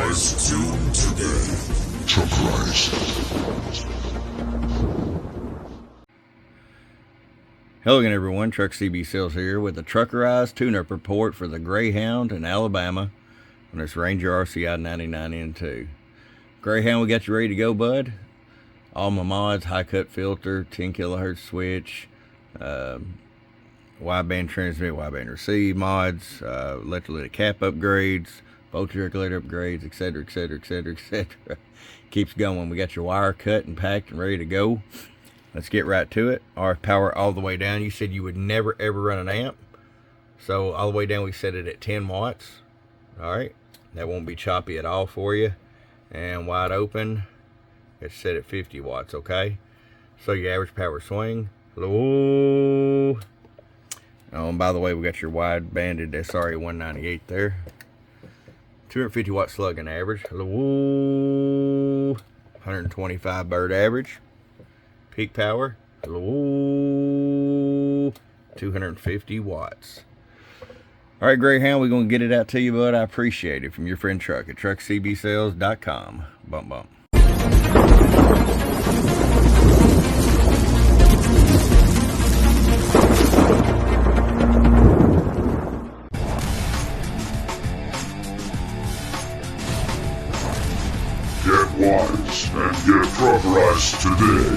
Truckerized tune today. Truckerized. Hello again, everyone. Truck CB Sales here with a Truckerized tune-up report for the Greyhound in Alabama on this Ranger RCI 99N2. Greyhound, we got you ready to go, bud. All my mods: high cut filter, 10 kilohertz switch, wideband transmit, wideband receive mods, electrolytic cap upgrades, voltage regulator upgrades, etc, etc, etc, etc. Keeps going. We got your wire cut and packed and ready to go. Let's get right to it. RF power all the way down. You said you would never ever run an amp, so all the way down we set it at 10 watts. All right, that won't be choppy at all for you. And wide open, it's set at 50 watts. Okay, so your average power swing. Hello. Oh, and by the way, we got your wide banded SRA 198 there. 250 watt slugging average. Hello. 125 bird average. Peak power. Hello. 250 watts. All right, Greyhound, we're going to get it out to you, bud. I appreciate it. From your friend Truck at truckcbsales.com. Bump, bump. Get wise and get truckerized today.